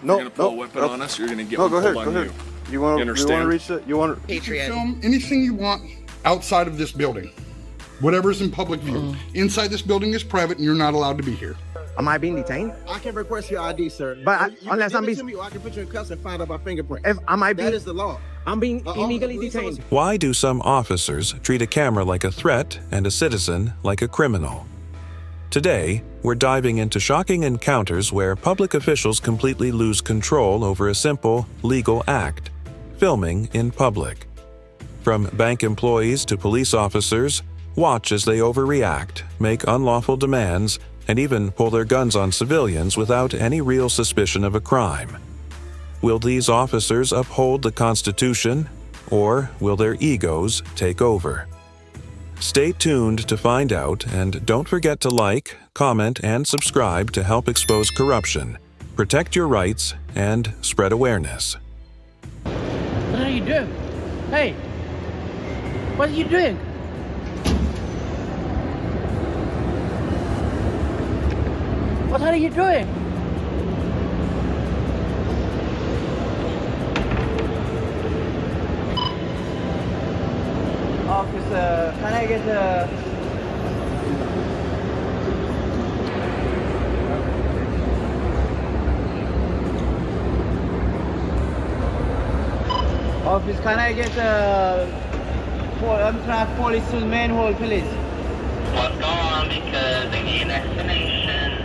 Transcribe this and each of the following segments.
No, You're gonna pull a weapon on us. You're gonna get no, one go ahead, pulled go on ahead. you. You want to understand? reach it? You want to? You Patriot. can film anything you want outside of this building. Whatever's in public view. Inside this building is private and you're not allowed to be here. Am I being detained? I can request your ID, sir. But You unless can I'm give it being, to me, or I can put you in cuffs and find out my fingerprints. that is the law. I'm being illegally police detained. Why do some officers treat a camera like a threat and a citizen like a criminal? Today, we're diving into shocking encounters where public officials completely lose control over a simple, legal act: filming in public. From bank employees to police officers, watch as they overreact, make unlawful demands, and even pull their guns on civilians without any real suspicion of a crime. Will these officers uphold the Constitution, or will their egos take over? Stay tuned to find out, and don't forget to like, comment, and subscribe to help expose corruption, protect your rights, and spread awareness. What are you doing? Hey! What are you doing? What are you doing? Officer, can I get a... Office, can I get Amtrak police to the main hall, please? What's going on? Because they need an explanation.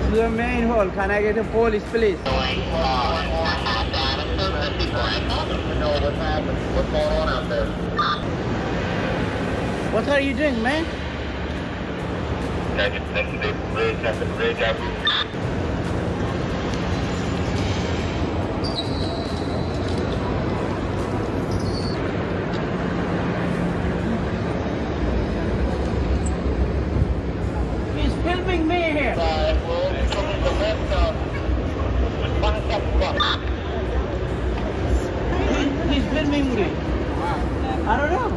To the main hall, can I get a police, please? What's going on out there? What are you doing, man? He's filming me here. He's filming me. I don't know.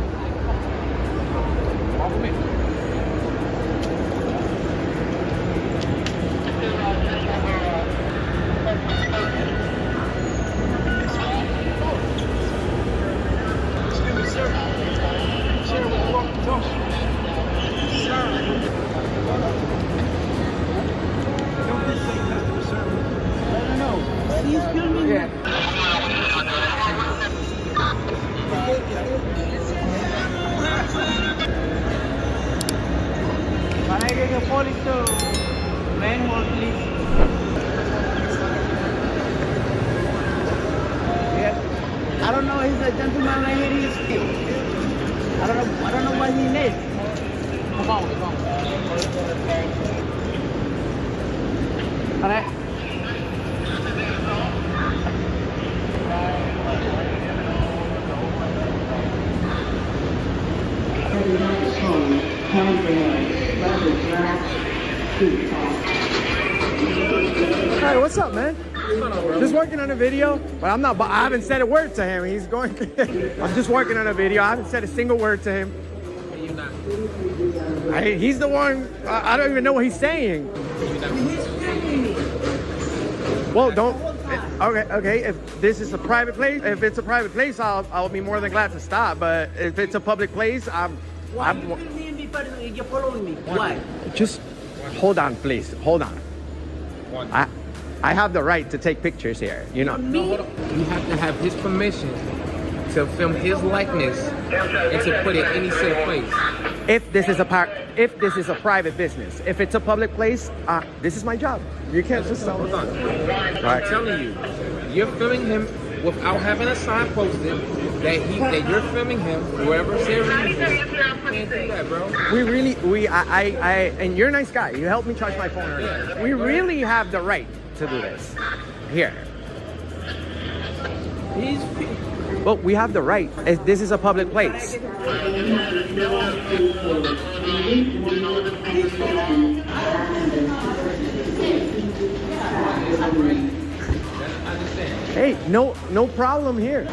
He's filming me. Can I get a police to main hall, please? Yeah. I don't know. He's a gentleman right here. He's I don't know what he needs. Come on, come on. Can I? Hey, what's up, man? Just working on a video, but I haven't said a word to him. He's going. I'm just working on a video. I haven't said a single word to him. He's the one. I don't even know what he's saying. Well, don't. Okay. If this is a private place, if it's a private place, I'll be more than glad to stop. But if it's a public place, Why are you filming me? You're following me. Why? Just hold on, please. Hold on. I have the right to take pictures here. You know. Me? You have to have his permission to film his likeness and to put it in any safe place. If this is a private business, if it's a public place, this is my job. You can't just tell me. I'm telling you, you're filming him without having a sign posted that you're filming him wherever ceremony is. You can't do that, bro. And you're a nice guy. You helped me charge my phone earlier. We really have the right to do this. Here. Well, we have the right. This is a public place. Hey, no problem here.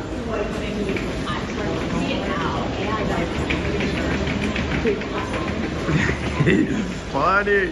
Funny.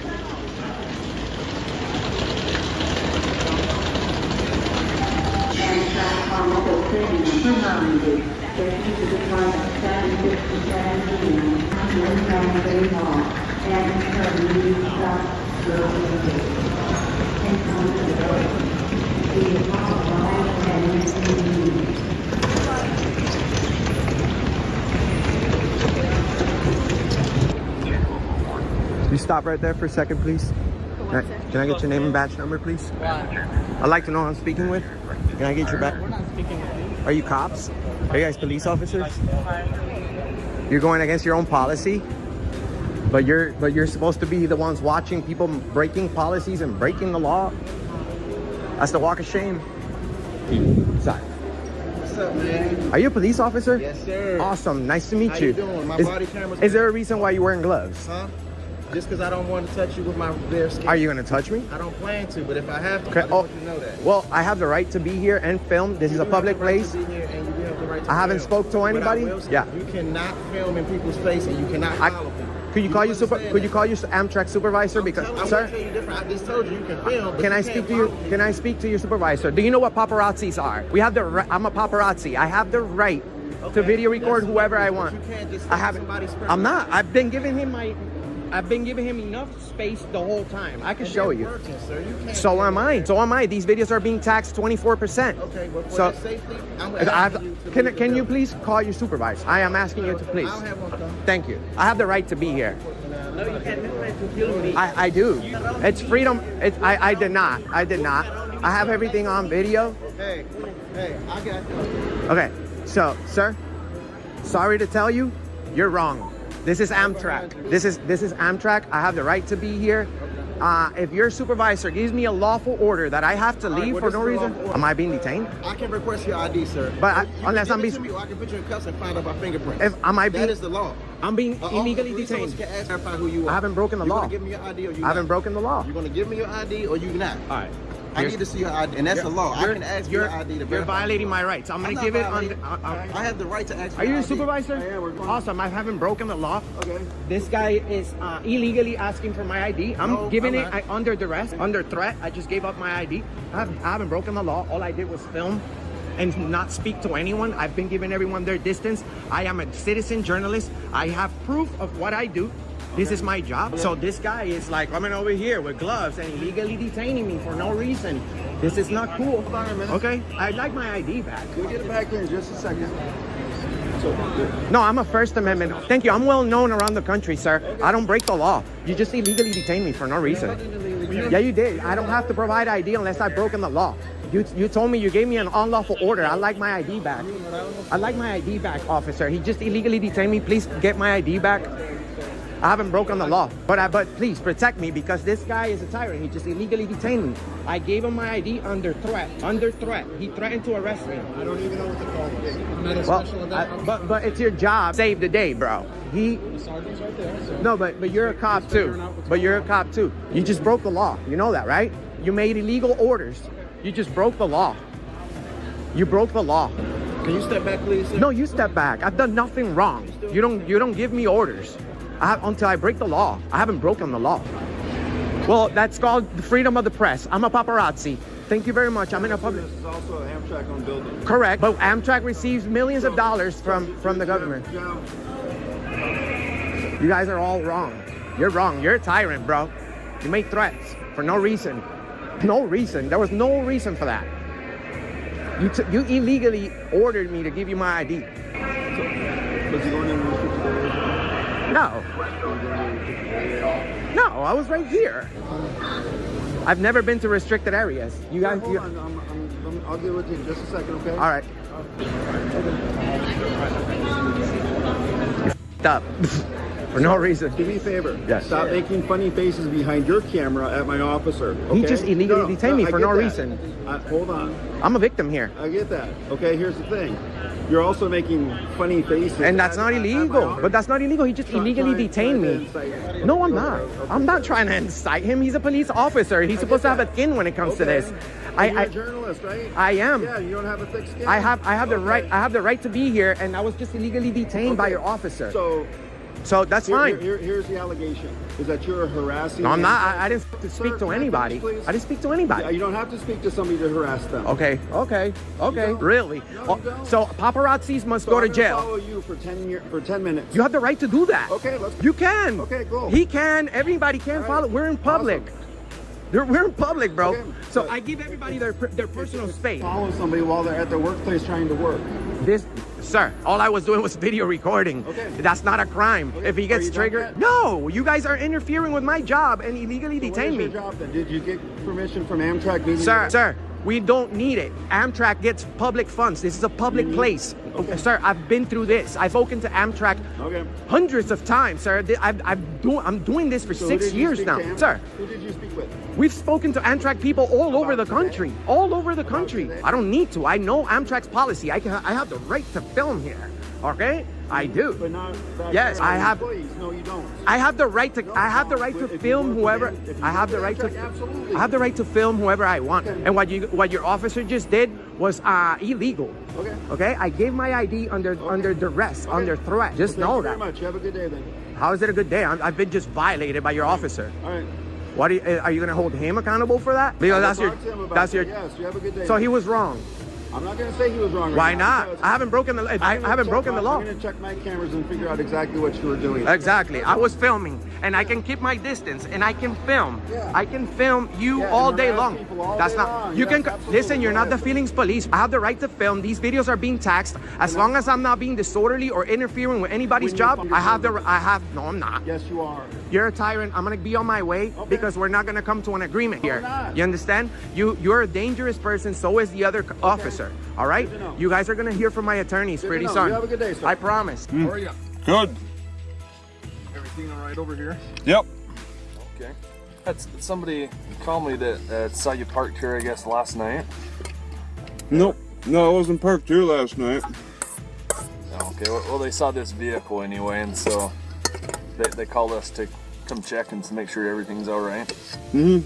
You stop right there for a second, please. Can I get your name and badge number, please? I'd like to know who I'm speaking with. Can I get your badge? We're not speaking with you. Are you cops? Are you guys police officers? You're going against your own policy, but you're supposed to be the ones watching people breaking policies and breaking the law. That's the walk of shame. Sorry. What's up, man? Are you a police officer? Yes, sir. Awesome. Nice to meet How you. you doing? My body camera's... Is there a reason why you're wearing gloves? Huh? Just because I don't want to touch you with my bare skin. Are you going to touch me? I don't plan to, but if I have to, Okay. I just want you to know that. Well, I have the right to be here and film. This is a public place. I haven't spoke to anybody. Yeah. You cannot film in people's face, and you cannot follow people. Could you call your Amtrak supervisor? Because, sir, sir, I just told you can film. can I speak to you? Can I speak to your supervisor? Do you know what paparazzis are? We have the. I'm a paparazzi. I have the right to video record whoever I want. You can't just I have. somebody's I'm not. I've been giving him enough space the whole time. I can show you. Working, sir. You can't So do am that. I. So am I. These videos are being taxed 24%. Okay, well, for So, your safety, I'm asking you to leave can the you building. please call your supervisor? I am asking you to please. I'll have one come. Thank you. I have the right to be here. No, you can't do it to film me. I do. It's freedom. I did not. I did not. I have everything on video. Hey, I got you. Okay. So, sir, sorry to tell you, you're wrong. This is Amtrak. This is Amtrak. I have the right to be here. If your supervisor gives me a lawful order that I have to leave for no reason, am I being detained? I can request your ID, sir. But You unless can I'm give it being, to me, or I can put you in cuffs and find out my fingerprints. That is the law. I'm being All illegally police officers detained. Can ask, verify who you are. I haven't broken the You law. gonna give me your ID or you I haven't not? broken the law. You gonna give me your ID or you not? All right. I need to see your ID, and that's the law. I can ask for your ID to verify. You're violating my rights. I'm gonna not give it on. violating. I have the right to ask for Are you your a ID. supervisor? I am. We're going. Awesome. I haven't broken the law. Okay. This guy is illegally asking for my ID. I'm No, giving I'm it not. under duress, under threat. I just gave up my ID. I haven't broken the law. All I did was film and not speak to anyone. I've been giving everyone their distance. I am a citizen journalist. I have proof of what I do. This is my job. So this guy is like coming over here with gloves and illegally detaining me for no reason. This is not cool. Okay? I'd like my ID back. We'll get it back in just a second. No, I'm a First Amendment. Thank you. I'm well known around the country, sir. I don't break the law. You just illegally detained me for no reason. Yeah, you did. I don't have to provide ID unless I've broken the law. You told me you gave me an unlawful order. I'd like my ID back. I'd like my ID back, officer. He just illegally detained me. Please get my ID back. I haven't broken the law, but please protect me because this guy is a tyrant. He just illegally detained me. I gave him my ID under threat. Under threat. He threatened to arrest me. I don't even know what to call this. Well, but it's your job. Save the day, bro. The sergeant's right there. So no, but you're a cop too. But you're a cop too. You just broke the law. You know that, right? You made illegal orders. You just broke the law. You broke the law. Can you step back, please, sir? No, you step back. I've done nothing wrong. You don't give me orders. Until I break the law. I haven't broken the law. Well, that's called the freedom of the press. I'm a paparazzi. Thank you very much. I'm in a public. This is also an Amtrak on building. Correct. But Amtrak receives millions of dollars from the government. You guys are all wrong. You're wrong. You're a tyrant, bro. You make threats for no reason. No reason. There was no reason for that. You illegally ordered me to give you my ID. No. No, I was right here. I've never been to restricted areas. You guys. Hold on. I'll deal with you in just a second, okay? All right. You f***ed up. for no reason. Do me a favor. Yes. Stop making funny faces behind your camera at my officer. Okay? He just illegally detained me I for get no that. reason. Hold on. I'm a victim here. I get that. Okay, here's the thing. You're also making funny faces. And that's at- not at my illegal. office. But that's not illegal. He just illegally detained me. No, I'm not. I'm not trying to incite him. He's a police officer. He's supposed to have a skin when it comes to this. You're a journalist, right? I am. Yeah, you don't have a thick skin. I have the right. Okay. I have the right to be here, and I was just illegally detained by your officer. So that's fine. Here's the allegation: is that you're harassing. No, I'm not. Amtrak- I didn't Sir, speak to can I anybody. finish, please? I didn't speak to anybody. You don't have to speak to somebody to harass them. Okay. don't? Really? No, you don't. So paparazzis must So go I'm to gonna jail. Follow you for 10 minutes. You have the right to do that. Okay, let's. You can. Okay, cool. He can. Everybody can right. follow. We're in public. Awesome. We're in public, bro. Okay, So but- I give everybody their personal space. Follow somebody while they're at their workplace trying to work. This, sir, all I was doing was video recording. Okay. That's not a crime. Okay. If he Are gets you done triggered, yet? no, you guys are interfering with my job and illegally So detain what me. is your job then? Did you get permission from Amtrak? meeting Sir, we don't need it. Amtrak gets public funds. This is a public place. Okay. Sir, I've been through this. I've spoken to Amtrak Okay. hundreds of times, sir. I'm doing this for So who 6 did you years speak now. to Amtrak? Sir, Who did you speak with? we've spoken to Amtrak people all over the today? country. All over the country. today? I don't need to. I know Amtrak's policy. I have the right to film here. Okay? I do. But not. Yes, I have- Employees. No, you don't. I have the right to. I have the right to If you film work with whoever. Am- if you I have the work right with to. Amtrak, absolutely. I have the right to film whoever I want. Okay. And what your officer just did was illegal. Okay. Okay. I gave my ID under duress, under threat. Just Well, know thank you that. very much. Have a good day then. How is it a good day? I've been just violated by your officer. All right. What are you gonna hold him accountable for that? Because that's I'll your. talk to him about That's it. your. Yes. You have a good day. So he was wrong. I'm not going to say he was wrong. right Why now not? because I haven't broken the. I haven't broken the law. I'm going to check my cameras and figure out exactly what you were doing. Exactly. I was filming, and I can keep my distance, and I can film. Yeah. I can film you Yeah, all and day harass long. people all That's day not. long. You Yes, can absolutely. listen. You're not the Yes. feelings police. I have the right to film. These videos are being taxed. As long as I'm not being disorderly or interfering with anybody's When you job, fucking I have the. film. I have. No, I'm not. Yes, you are. You're a tyrant. I'm gonna be on my way Okay. because we're not gonna come to an agreement here. we're not. You understand? You're a dangerous person. So is the other officer. All right. Good to know. You guys are gonna hear from my attorneys Good to pretty know. soon. You have a good day, sir. I promise. How are you? Good. Everything all right over here? Yep. Okay. That's somebody called me that saw you parked here, I guess, last night. Nope. No, I wasn't parked here last night. Okay. Well, they saw this vehicle anyway, and so they called us to come check and to make sure everything's all right. Mm-hmm.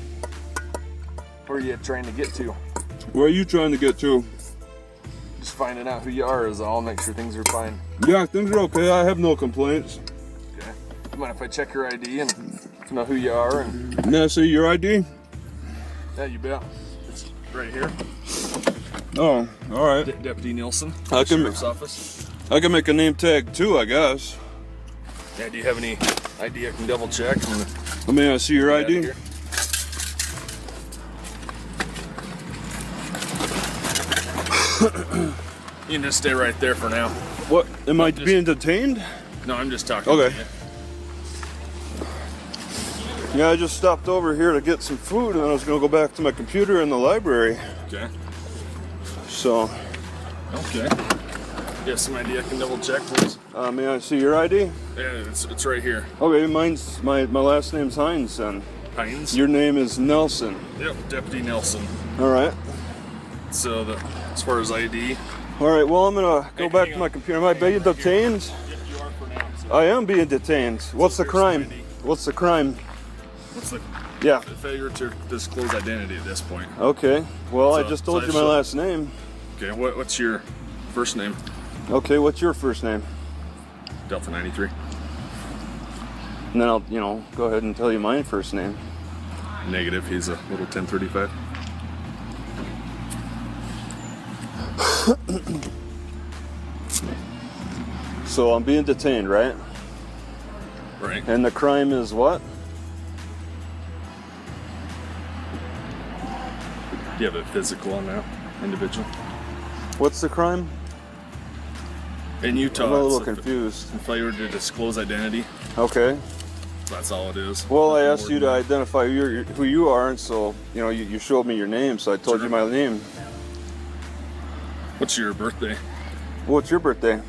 Where are you trying to get to? Where are you trying to get to? Just finding out who you are is all. Make sure things are fine. Yeah, things are okay. I have no complaints. Okay. You mind if I check your ID and to know who you are? And May I see your ID? yeah, you bet. It's right here. Oh, all right. Deputy Nielsen. I can- Sheriff's Office. I can make a name tag too, I guess. Yeah. Do you have any ID I can double check? And May I see your get out of ID? here? You can just stay right there for now. What? Am I Just- being detained? No, I'm just talking Okay. to you. Yeah, I just stopped over here to get some food, and I was gonna go back to my computer in the library. Okay. So, Okay. You have some ID I can double check, please? may I see your ID? Yeah, it's right here. Okay, mine's my last name's Hines, and Hines? your name is Nelson. Yep, Deputy Nelson. All right. So as far as ID, All right. Well, I'm gonna go Hey, back hang to my on. computer. Am I being detained? you are for now. So I am being detained. What's the there's crime? some ID. What's the crime? what's the Yeah. failure to disclose identity at this point? Okay. Well, I So- just so told I you my should- last name. Okay, what's your first name? Okay. What's your first name? Delta 93. And then I'll, go ahead and tell you my first name. Negative. He's a little 1035. So I'm being detained, right? Right. And the crime is what? Do you have a physical on that individual? What's the crime? In Utah, I'm a little it's confused. failure to disclose identity. Okay. That's all it is. Well, I Nothing asked more you to than that. identify who you are, and so you showed me your name, so I told you my name. What's your birthday? What's your birthday?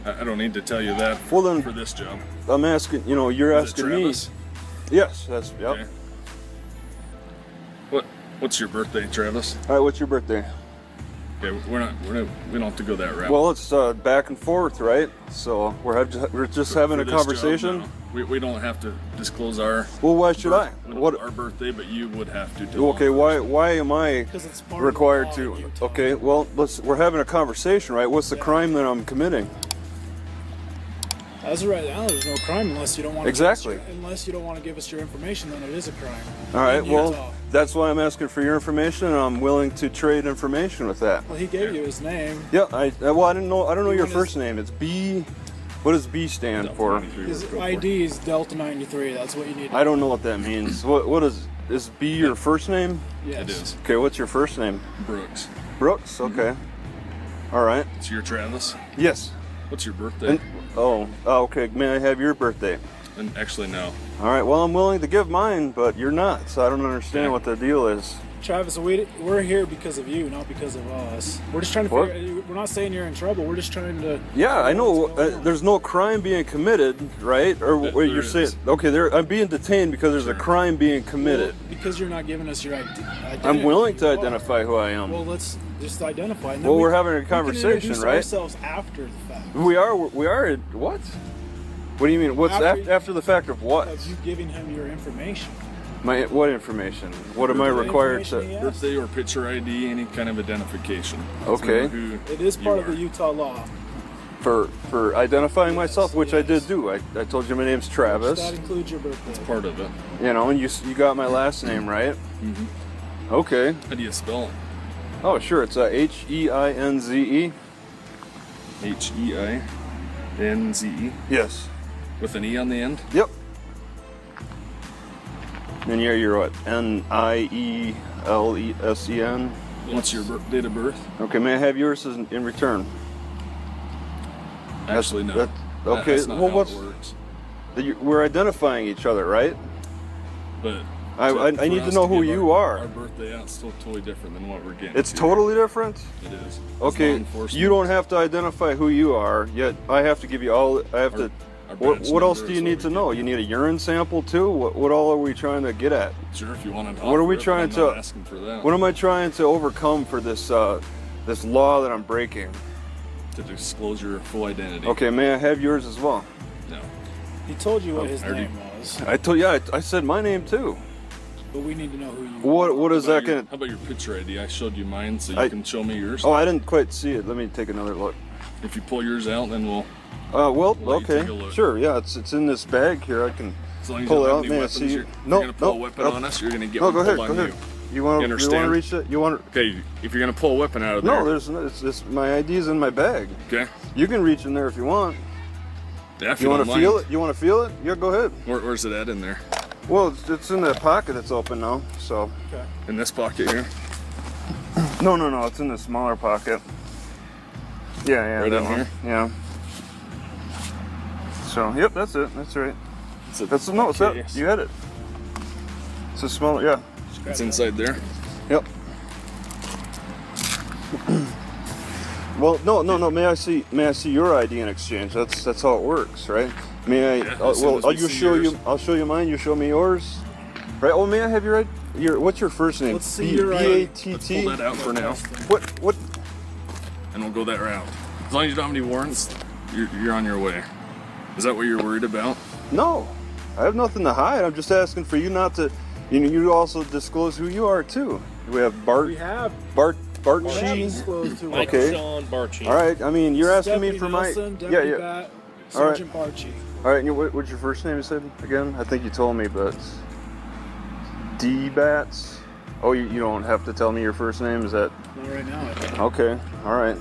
I don't need to tell you that Well, then- for this job. I'm asking, you know, you're Is it asking me. Travis? Yes, that's, yep. Okay. What's your birthday, Travis? All right, what's your birthday? Okay, we don't have to go that route. Well, it's back and forth, right? So we're just having a For this job, conversation. no. We don't have to disclose our Well, why should I? our birthday, but you would have to. To Okay, why am I Because it's part of required the law to? in Utah. Okay, well, we're having a conversation, right? What's the crime that I'm committing? As of right now, there's no crime unless you don't want Exactly. unless you don't want to give us your information. Then it is a crime. All right, in well, Utah. that's why I'm asking for your information, and I'm willing to trade information with that. Well, he gave you his name. Yeah, I don't know your want first name. It's B. What does B stand for? His ID is Delta 93. That's what you need. I don't know what that means. What is B your first name? Yes. It is Okay, what's your first name? Brooks. Brooks. Okay. All right. It's your Travis. Yes. What's your birthday? And, okay. May I have your birthday? And actually, no. All right. Well, I'm willing to give mine, but you're not, so I don't understand what the deal is. Travis, we're here because of you, not because of us. We're just trying to What? figure. We're not saying you're in trouble. We're just trying to. Yeah, I know. what's going on. There's no crime being committed, right? Or There wait, you're is. saying okay? I'm being detained because there's a crime being committed. Well, because you're not giving us your identity. I'm willing to Well, identify who I am. Well, let's just identify. And then Well, we're having a we conversation, can introduce right? ourselves after the fact. We are. What? What do you mean? What's after the fact of what? Of you giving him your information. What information? What am I The required information he to? asked. Birthday or picture ID, any kind of identification. Okay. Who It is you part of are. the Utah law. For identifying myself, which I did do. I told you my name's Travis. That includes your birthday. Part of it. You know, and you got my last name right. Okay. How do you spell Oh, sure. It's Heinze. it? Heinze Yes. with an E on the end. Yep. And you're what? Nielesen. What's your date of birth? Okay. May I have yours in return? Actually, no. Okay. That's not Well, how what's it works. we're identifying each other, right? But I for need to us know who give you are. Our birthday out's still totally different than what we're getting. It's here. totally different. It is. It's law Okay, enforcement. you don't have to identify who you are, yet I have to give you all. I have to. Our What badge else number do is you what need we to give know? you. You need a urine sample too. What all are we trying to get at? Sure, if you want to. What are we offer it, trying but to? I'm not asking for that. What am I trying to overcome for this this law that I'm breaking? To disclose your full identity. Okay, may I have yours as well? No. He told you what his I already- name was, I told you. I said my name too. but we need to know who you What is How that about your- gonna? How about your picture ID? I showed you mine, so you I- can show me yours. Oh, I didn't quite see it. Let me take another look. If you pull yours out, then we'll. Well, We'll let you okay, take a look. sure, yeah, it's in this bag here. I can As long as pull you it don't out. have May any I weapons, see? you're No, gonna pull no, a weapon on us. You're gonna get No, one go ahead, pulled go on ahead. you. You want to understand? reach it? You want? Okay, if you're gonna pull a weapon out of there. No, there's no. It's my ID's in my bag. Okay. You can reach in there if you want. Yeah, if You want don't to feel mind. it? You want to feel it? Yeah, go ahead. Where's it at in there? Well, it's in the pocket that's open now. So. In this pocket here. No, it's in the smaller pocket. Yeah, Right that in one. here? Yeah. So, yep, that's it. That's right. That's no, it's that. case. You had it. It's a smaller. Yeah. It's inside there. Yep. Well, no. May I see your ID in exchange? That's how it works, right? May I? Yeah, as soon as I'll we just see show yours. you. I'll show you mine. You show me yours. Right. Oh, may I have your what's your first name? Let's see your ID. B-A-T-T? Let's pull that out for now, What? and we'll go that route. As long as you don't have any warrants, you're on your way. Is that what you're worried about? No, I have nothing to hide. I'm just asking for you not to. You also disclose who you are too. We have Bart. We have Barchi. disclosed who Okay. Sean Barchi. All right. I mean, you're asking me Deputy for my. Nelson, Deputy Bat, All right. Sergeant Barchi. All right. And what's your first name? You said again? I think you told me, but D-Bats. Oh, you don't have to tell me your first name. Is that Not right now. I think. okay? All right.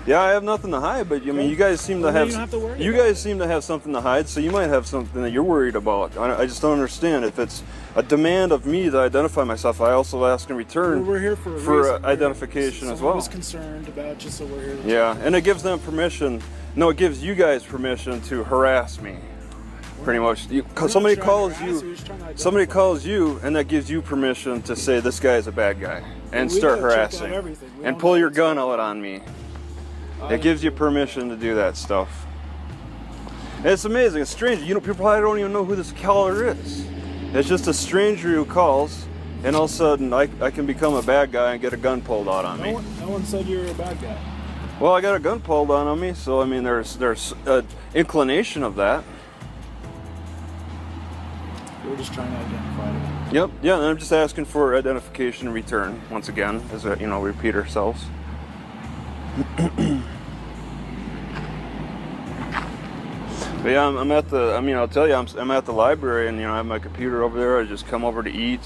Yeah, I have nothing to hide, but I mean, you guys seem to Well, then have. you don't have to worry You about guys seem to have something to hide, so you might have something that you're worried about. I just don't understand. If it's a demand of me to identify myself, I also ask in return We're here for a for reason. identification as Someone well. was concerned about you, so we're here. Yeah, and it gives them permission. No, it gives you guys permission to harass me. Pretty much. Somebody calls you. Somebody calls you, and that gives you permission to say this guy is a bad guy and We start gotta check out harassing everything. We and don't pull know your what's gun going out on me. It gives you permission to do that stuff. And it's amazing. It's strange. You know, people probably don't even know who this caller is. It's just a stranger who calls, and all of a sudden I can become a bad guy and get a gun pulled out on me. No one said you were a bad guy. Well, I got a gun pulled on me, so I mean, there's an inclination of that. We're just trying to identify it. Yep. Yeah, and I'm just asking for identification in return once again, as we repeat ourselves. But yeah, I'm at the. I mean, I'll tell you, I'm at the library, and I have my computer over there. I just come over to eat.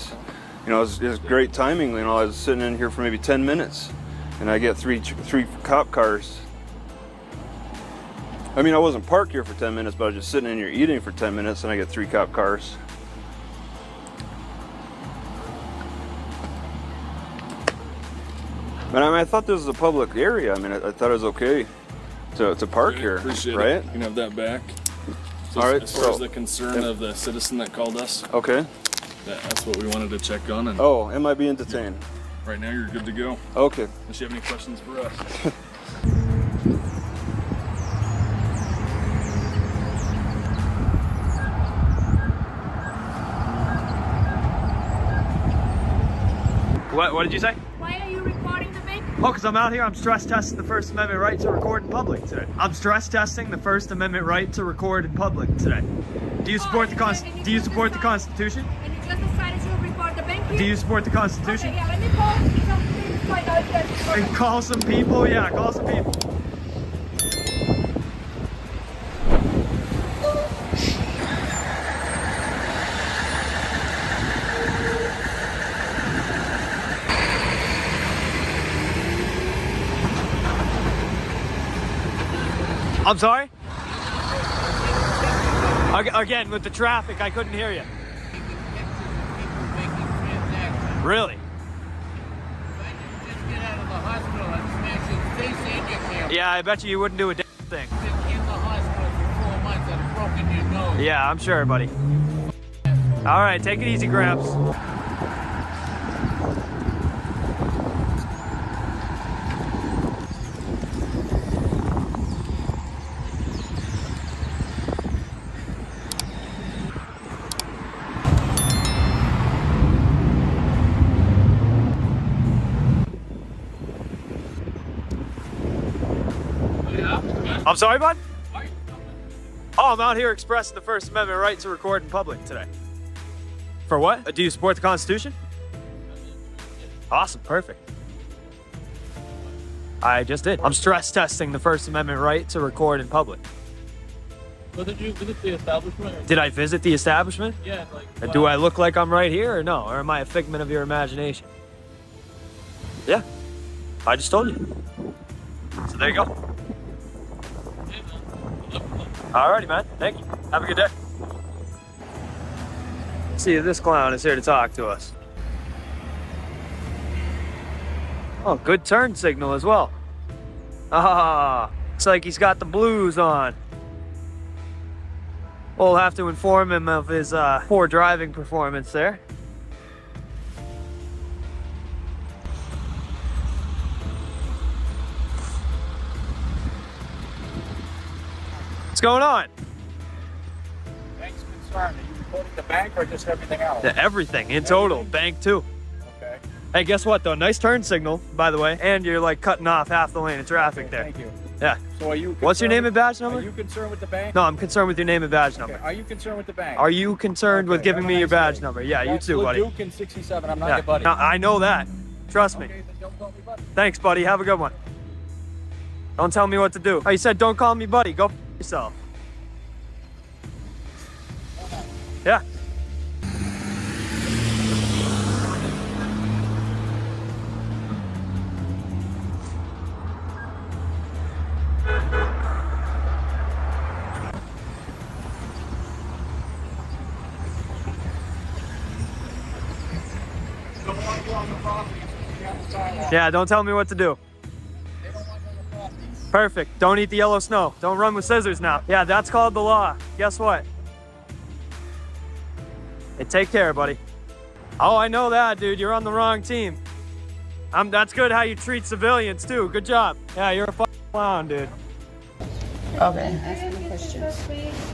It's great timing. I was sitting in here for maybe 10 minutes, and I get three cop cars. I mean, I wasn't parked here for 10 minutes, but I was just sitting in here eating for 10 minutes, and I get 3 cop cars. But I mean, I thought this was a public area. I mean, I thought it was okay to park here, Appreciate right? it. You can have that back. So All right. As far as the concern of the citizen that called us, Okay. that's what we wanted to check on. And Oh, am I being detained? right now, you're good to go. Okay. Unless you have any questions for us. What did you say? Why are you recording the bank? Oh, because I'm out here, I'm stress testing the First Amendment right to record in public today. I'm stress testing the First Amendment right to record in public today. Do you support the Constitution? And you just decided to record the bank here? Do you support the Constitution? Okay, yeah, let me call some people right now. And call some people? Yeah, call some people. I'm sorry? Again, with the traffic, I couldn't hear you. Really? Yeah, I bet you wouldn't do a damn thing. Yeah, I'm sure, buddy. All right, take it easy, Gramps. I'm sorry, bud? Oh, I'm out here expressing the First Amendment right to record in public today. For what? Do you support the Constitution? Awesome, perfect. I just did. I'm stress testing the First Amendment right to record in public. Well, did you visit the establishment? Did I visit the establishment? Yeah, like. Do I look like I'm right here or no? Or am I a figment of your imagination? Yeah, I just told you. So there you go. Alrighty, man. Thank you. Have a good day. See, this clown is here to talk to us. Oh, good turn signal as well. Ah, looks like he's got the blues on. We'll have to inform him of his poor driving performance there. What's going on? Bank's concerned. Are you recording the bank or just everything else? Everything in total. Bank too. Okay. Hey, guess what though? Nice turn signal, by the way. And you're like cutting off half the lane of traffic there. Thank you. Yeah. So are you? What's your name and badge number? Are you concerned with the bank? No, I'm concerned with your name and badge number. Okay. Are you concerned with the bank? Are you concerned with giving me your badge number? Yeah, you too, buddy. Duke in 67. I'm not Yeah. your buddy. No, I know that. Trust me. Okay, then don't call me buddy. Thanks, buddy. Have a good one. Don't tell me what to do. Oh, you said don't call me buddy. Go f yourself. Yeah. Yeah, don't tell me what to do. Perfect. Don't eat the yellow snow. Don't run with scissors now. Yeah, that's called the law. Guess what? Hey, take care, buddy. Oh, I know that, dude. You're on the wrong team. That's good how you treat civilians, too. Good job. Yeah, you're a on, dude. Okay. Ask me questions.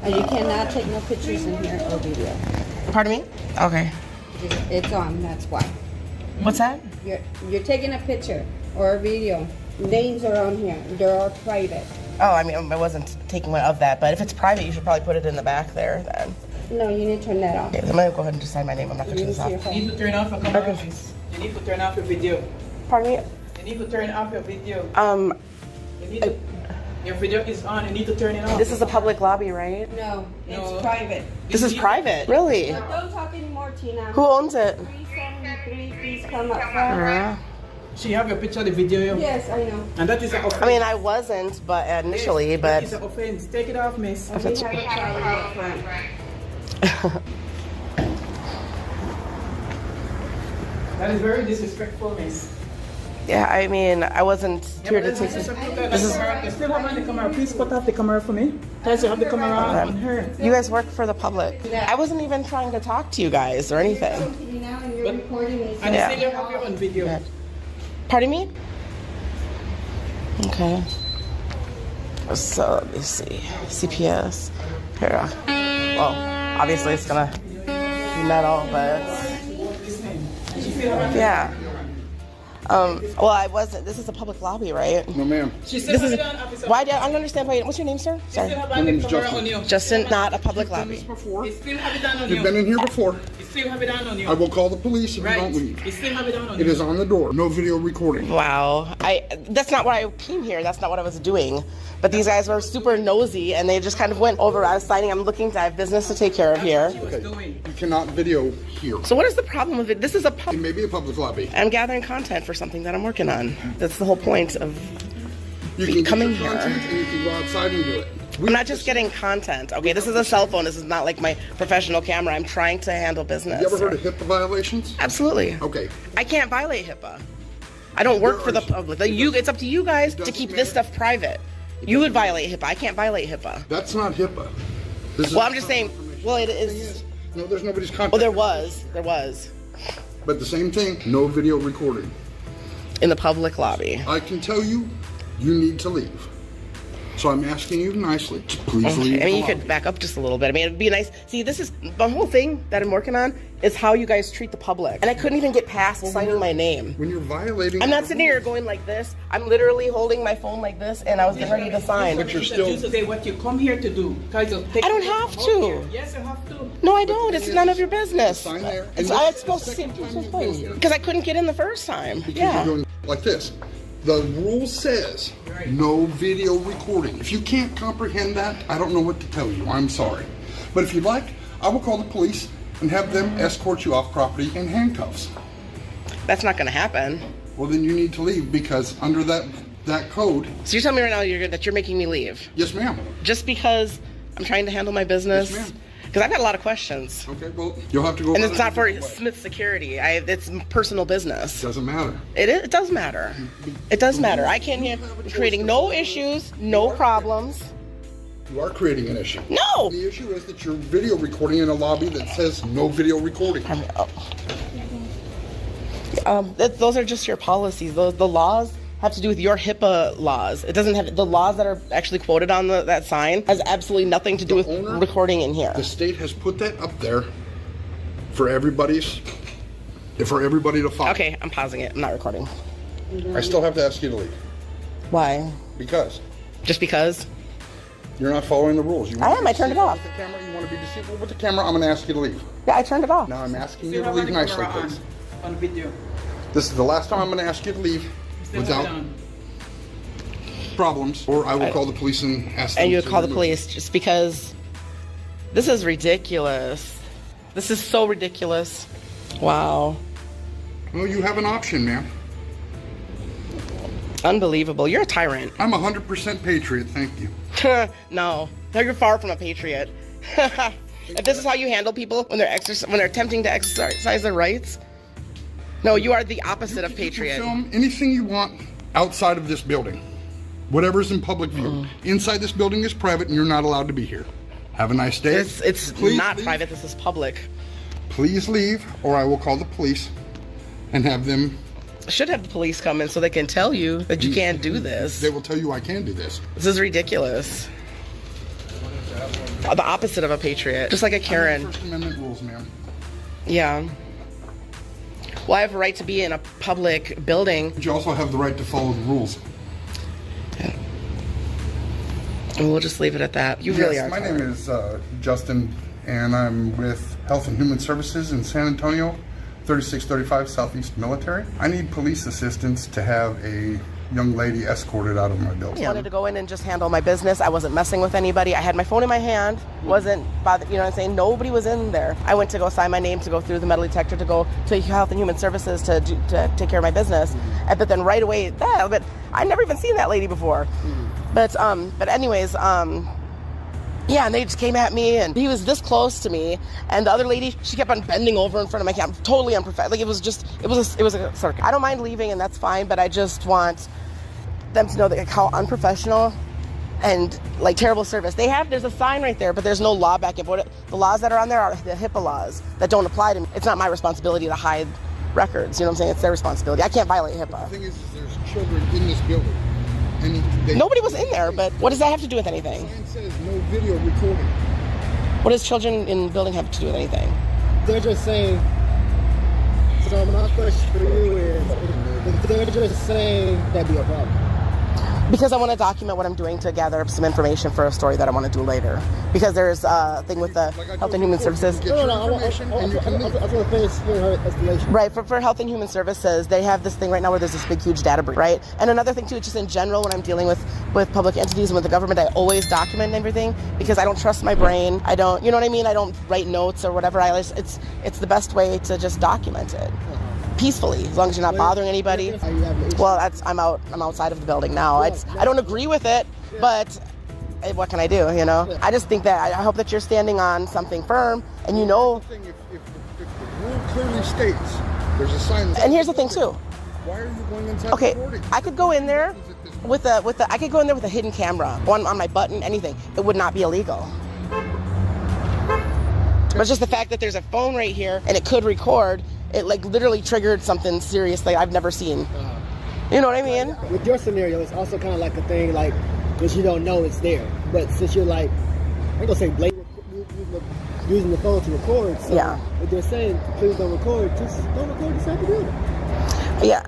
And you cannot take no pictures in here or video. Pardon me? Okay. It's on, that's why. What's that? You're taking a picture or a video. Names are on here. They're all private. Oh, I mean, I wasn't taking one of that, but if it's private, you should probably put it in the back there then. No, you need to turn that off. Okay, I'm gonna go ahead and just sign my name. I'm not gonna turn this off. You need to turn off your camera. You need to turn off your video. Pardon me? You need to turn off your video. You need to, your video is on. You need to turn it off. This is a public lobby, right? No, it's private. This is private? Really? But don't talk anymore, Tina. Who owns it? 373, please come up front. She have your picture of the video. Yes, I know. And that is an offense. I mean, I wasn't, but initially, Yes, but... that is an offense. Take it off, miss. We have a problem up front. That is very disrespectful, miss. Yeah, I mean, I wasn't here to take... You still have on the camera. Please put off the camera for me. Guys, you have the camera on her. You guys work for the public. I wasn't even trying to talk to you guys or anything. And you're recording me. And you still have your own video. Yeah. Pardon me? Okay. So, let me see. CPS. Here. Well, obviously it's gonna be metal, but... Yeah. Well, I wasn't. This is a public lobby, right? No, ma'am. This is why? I don't understand why. What's your name, sir? Sorry. My name is Justin. Justin, not a public lobby. You still have it on You've been in here before. You still have it on you. I will call the police if you don't leave. You still have it on It is on the door. No video recording. Wow. That's not why I came here. That's not what I was doing. But these guys were super nosy, and they just kind of went over. I was signing. I'm looking to have business to take care of here. Okay. You cannot video here. So what is the problem with it? This is a It may be a public lobby. I'm gathering content for something that I'm working on. That's the whole point of You can coming get your here. content and you can go outside and do it. I'm not just getting content. Okay, this is a cell phone. This is not like my professional camera. I'm trying to handle business. You ever heard of HIPAA violations? Absolutely. Okay. I can't violate HIPAA. I don't work for the public. It's up to you guys to keep this stuff private. You would violate HIPAA. I can't violate HIPAA. That's not HIPAA. Well, I'm just saying. Well, it is. No, there's nobody's contact. Well, there was. But the same thing, no video recording. In the public lobby. I can tell you, you need to leave. So I'm asking you nicely to please leave. I mean, you could back up just a little bit. I mean, it'd be nice. See, this is the whole thing that I'm working on is how you guys treat the public. And I couldn't even get past signing my name. When you're violating... I'm not sitting here going like this. I'm literally holding my phone like this, and I was getting ready to sign. But you're still... Today, what you come here to do. I don't have to. Yes, you have to. No, I don't. It's none of your business. Sign there. I'm supposed to see because I couldn't get in the first time. Because Yeah. you're doing like this. The rule says no video recording. If you can't comprehend that, I don't know what to tell you. I'm sorry. But if you'd like, I will call the police and have them escort you off property in handcuffs. That's not going to happen. Well, then you need to leave because under that code... So you're telling me right now that you're making me leave? Yes, ma'am. Just because I'm trying to handle my business? Yes, ma'am. Because I've got a lot of questions. Okay, well, you'll have to go... And it's not for Smith Security. It's personal business. Doesn't matter. It does matter. It does matter. I can't hear creating no issues, no problems. You are creating an issue. No! The issue is that you're video recording in a lobby that says no video recording. Those are just your policies. The laws have to do with your HIPAA laws. It doesn't have the laws that are actually quoted on that sign has absolutely nothing to do with recording in here. The state has put that up there for everybody to follow. Okay, I'm pausing it. I'm not recording. I still have to ask you to leave. Why? Because. Just because? You're not following the rules. I am. I turned it off. With the camera, you want to be deceitful with the camera, I'm going to ask you to leave. Yeah, I turned it off. Now I'm asking you to leave nicely, please. On video. This is the last time I'm going to ask you to leave without problems, or I will call the police and ask them and you to call the remove police just because this is ridiculous. This is so ridiculous. Wow. Well, you have an option, ma'am. Unbelievable. You're a tyrant. I'm 100% patriot, thank you. No, you're far from a patriot. If this is how you handle people when they're attempting to exercise their rights, no, you are the opposite of patriot. You can film anything you want outside of this building. Whatever's in public view. Inside this building is private and you're not allowed to be here. Have a nice day. It's not private, this is public. Please leave or I will call the police and have them should have the police come in so they can tell you that you can't do this. They will tell you I can do this. This is ridiculous. The opposite of a patriot, just like a Karen. First Amendment rules, ma'am. Yeah. Well, I have a right to be in a public building. But you also have the right to follow the rules. Yeah. And we'll just leave it at that. You really are. My name is Justin, and I'm with Health and Human Services in San Antonio, 3635 Southeast Military. I need police assistance to have a young lady escorted out of my building. I wanted to go in and just handle my business. I wasn't messing with anybody. I had my phone in my hand, wasn't bothered, you know what I'm saying? Nobody was in there. I went to go sign my name to go through the metal detector to go to Health and Human Services to take care of my business. But then right away, but I'd never even seen that lady before. But anyways, yeah, and they just came at me, and he was this close to me, and the other lady, she kept on bending over in front of my camera, totally unprofessional. Like, it was a circus. I don't mind leaving, and that's fine, but I just want them to know that how unprofessional and like terrible service. There's a sign right there, but there's no law back in. The laws that are on there are the HIPAA laws that don't apply to me. It's not my responsibility to hide records, you know what I'm saying? It's their responsibility. I can't violate HIPAA. The thing is there's children in this building. And nobody was in there, but what does that have to do with anything? The sign says no video recording. What does children in the building have to do with anything? They're just saying, so my question for you is, they're just saying that'd be a problem. Because I want to document what I'm doing to gather up some information for a story that I want to do later. Because there's a thing with the Health and Human Services. Right, for Health and Human Services, they have this thing right now where there's this big, huge data breach, right? And another thing too, just in general, when I'm dealing with public entities and with the government, I always document everything because I don't trust my brain. I don't, you know what I mean? I don't write notes or whatever. It's the best way to just document it. Peacefully, as long as you're not bothering anybody. Well, I'm outside of the building now. I don't agree with it, but what can I do, you know? I just think that, I hope that you're standing on something firm, and you know. If the rule clearly states there's a sign. And here's the thing too. Why are you going inside? Okay, recording? I could go in there with a hidden camera on my button, anything. It would not be illegal. But it's just the fact that there's a phone right here and it could record. It like literally triggered something serious that I've never seen. You know what I mean? With your scenario, it's also kind of like a thing, like, because you don't know it's there. But since you're like, I'm gonna say blatantly using the phone to record. So yeah. If they're saying please don't record, just don't record inside the building. Yeah.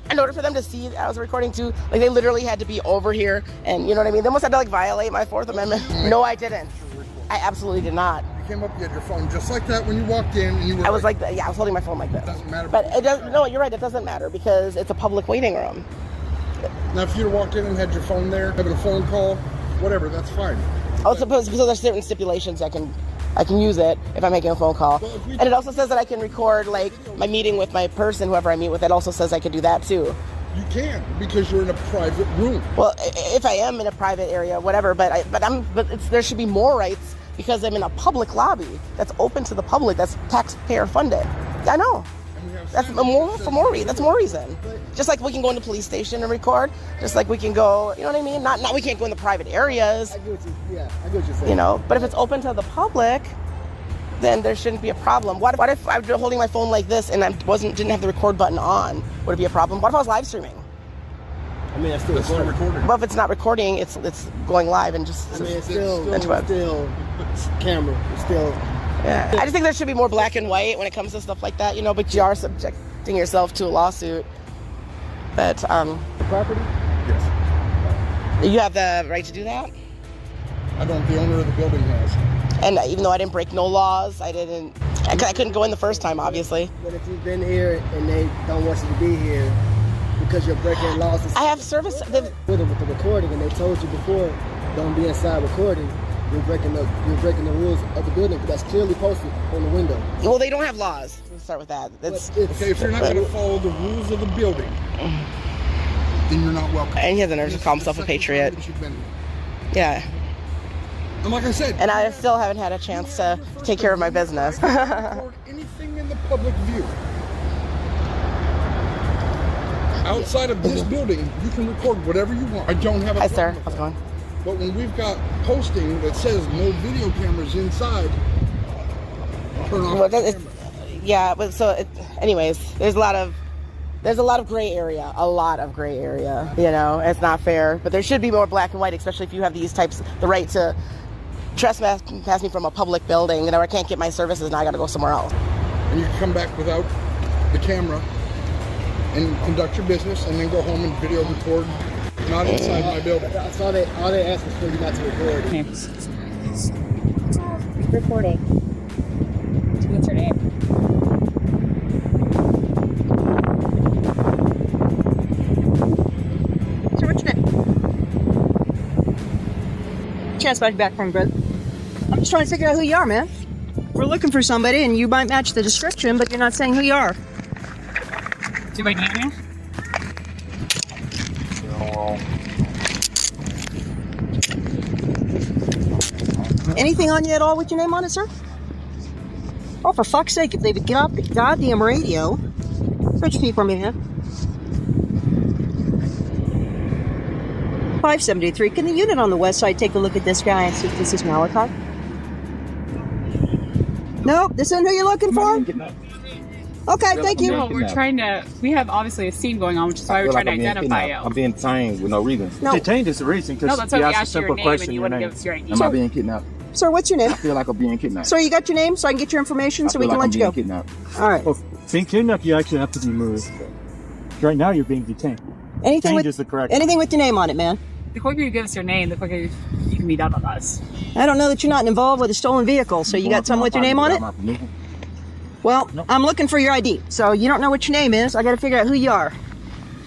In order for them to see I was recording too, like they literally had to be over here, and you know what I mean? They must have to like violate my Fourth Amendment. No, I didn't. I absolutely did not. You came up, you had your phone just like that when you walked in, and you were. I was I was holding my phone like this. Doesn't matter. But it doesn't. No, you're right. It doesn't matter because it's a public waiting room. Now, if you'd have walked in and had your phone there, having a phone call, whatever, that's fine. I suppose because there's certain stipulations I can use it if I'm making a phone call. And it also says that I can record like my meeting with my person, whoever I meet with. It also says I can do that too. You can because you're in a private room. Well, if I am in a private area, whatever. But there should be more rights because I'm in a public lobby that's open to the public. That's taxpayer funded. I know. That's more reason. Just like we can go in the police station and record, just like we can go, you know what I mean? Not we can't go in the private areas. I get what you're saying. You know, but if it's open to the public, then there shouldn't be a problem. What if I'm holding my phone like this and I didn't have the record button on? Would it be a problem? What if I was live streaming? I mean, it's still recording. Well, if it's not recording, it's going live and just. I mean, it's still camera. It's still. Yeah, I just think there should be more black and white when it comes to stuff like that, you know. But you are subjecting yourself to a lawsuit. But the property. Yes. You have the right to do that. I don't. The owner of the building has. And even though I didn't break no laws, I couldn't go in the first time, obviously. But if you've been here and they don't want you to be here because you're breaking laws. I have service. With the recording, and they told you before, don't be inside recording. You're breaking the rules of the building. That's clearly posted on the window. Well, they don't have laws. Let's start with that. Okay, if you're not going to follow the rules of the building, then you're not welcome. And he has the nerve to call himself a patriot. Yeah. And like I said, and I still haven't had a chance to take care of my business. Record anything in the public view. Outside of this building, you can record whatever you want. I don't have a Hi, sir. How's it going? But when we've got posting that says no video cameras inside, turn off the camera. Yeah, but anyways, there's a lot of There's a lot of gray area, you know, it's not fair, but there should be more black and white, especially if you have these types, the right to trespass me from a public building, you know, I can't get my services, now I gotta go somewhere else. And you can come back without the camera and conduct your business and then go home and video record, not inside my building. That's all they ask is for you not to record. Recording. What's your name? So what's your name? Chance about your background, brother. I'm just trying to figure out who you are, man. We're looking for somebody, and you might match the description, but you're not saying who you are. Do you name you? Anything on you at all with your name on it, sir? Oh, for fuck's sake, if they would get off the goddamn radio. Search me for me, man. 573. Can the unit on the west side take a look at this guy and see if this is Malachi? Nope, this isn't who you're looking for? Okay, thank you. No, we're trying to, we have obviously a scene going on, which is why we're trying to identify you. I'm being detained with no reason. No. Detained is the reason, because No, that's why you we asked a asked you your simple name question. and you Your wouldn't name. give us your ID. Am I being kidnapped? Sir, what's your name? I feel like I'm being kidnapped. Sir, you got your name so I can get your information so we can let you go? Kidnapped. All right. Well, being kidnapped, you actually have to be moved. Right now, you're being detained. Anything Detained is the correct. anything with your name on it, man. The quicker you give us your name, the quicker you can be done on us. I don't know that you're not involved with a stolen vehicle, so you got something with your name on it? Well, I'm looking for your ID, so you don't know what your name is. I got to figure out who you are.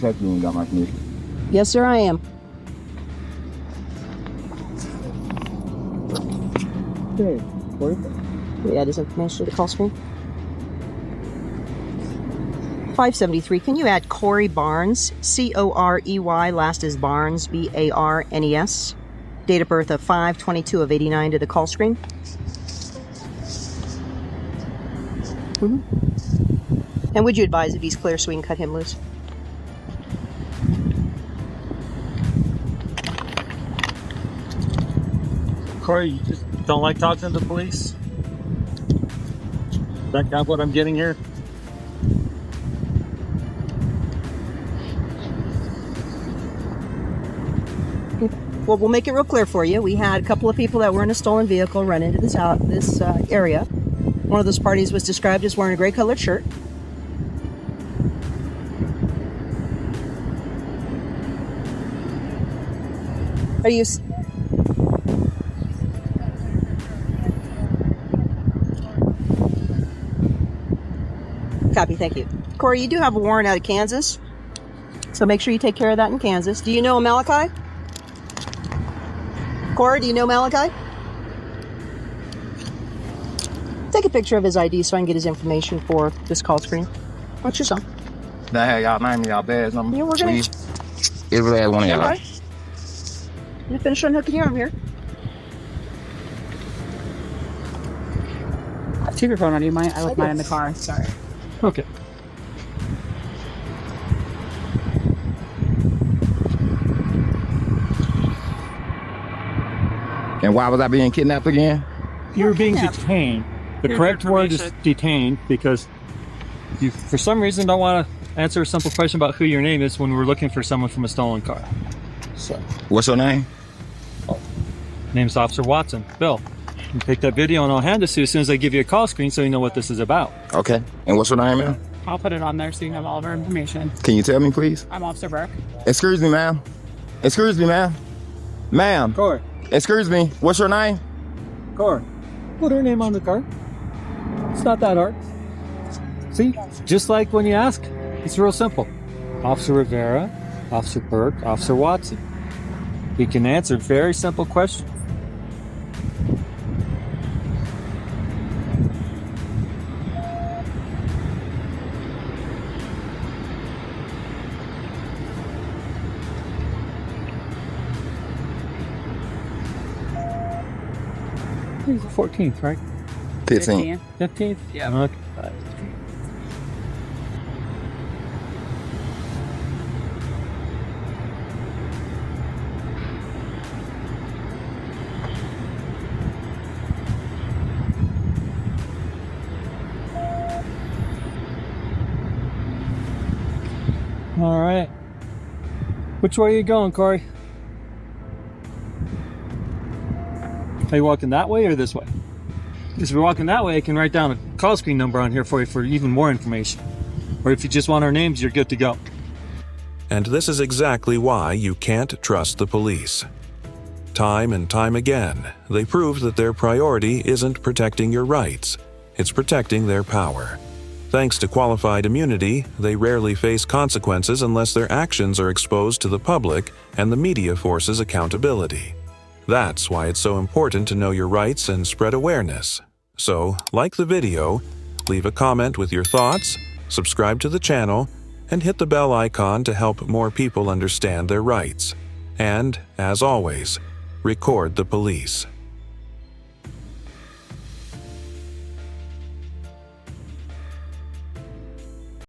Check you ain't got my permission. Yes, sir, I am. Okay. Can we add his information to the call screen? 573. Can you add Corey Barnes? C-O-R-E-Y. Last is Barnes. B-A-R-N-E-S. Date of birth of 5/22/89 to the call screen. And would you advise if he's clear so we can cut him loose? Corey, you just don't like talking to the police? Is that kind of what I'm getting here? Well, we'll make it real clear for you. We had a couple of people that were in a stolen vehicle run into this area. One of those parties was described as wearing a gray colored shirt. Are you... Copy, thank you. Corey, you do have a warrant out of Kansas, so make sure you take care of that in Kansas. Do you know Malachi? Corey, do you know Malachi? Take a picture of his ID so I can get his information for this call screen. What's your son? Nah, y'all name me, y'all badge number. Yeah, we're gonna... Every last one of y'all. Okay. You finish unhooking your arm here. Keep your phone on you. I left mine in the car. Sorry. Okay. And why was I being kidnapped again? You were being detained. The correct word is detained because you, for some reason, don't want to answer a simple question about who your name is when we're looking for someone from a stolen car. So, what's your name? Name's Officer Watson. Bill, you take that video and I'll hand it to you as soon as I give you a call screen so you know what this is about. Okay. And what's your name, ma'am? I'll put it on there so you have all of our information. Can you tell me, please? I'm Officer Burke. Excuse me, ma'am. Excuse me, ma'am. Ma'am. Corey. Excuse me. What's your name? Corey. Put her name on the card. It's not that hard. See, just like when you ask, it's real simple. Officer Rivera, Officer Burke, Officer Watson. He can answer very simple questions. It's the 14th, right? 15th. 15th? Yeah. Okay. Which way are you going, Corey? Are you walking that way or this way? Because if you're walking that way, I can write down a call screen number on here for you for even more information. Or if you just want our names, you're good to go. And this is exactly why you can't trust the police. Time and time again, they prove that their priority isn't protecting your rights, it's protecting their power. Thanks to qualified immunity, they rarely face consequences unless their actions are exposed to the public and the media forces accountability. That's why it's so important to know your rights and spread awareness. So, like the video, leave a comment with your thoughts, subscribe to the channel, and hit the bell icon to help more people understand their rights. And, as always, record the police.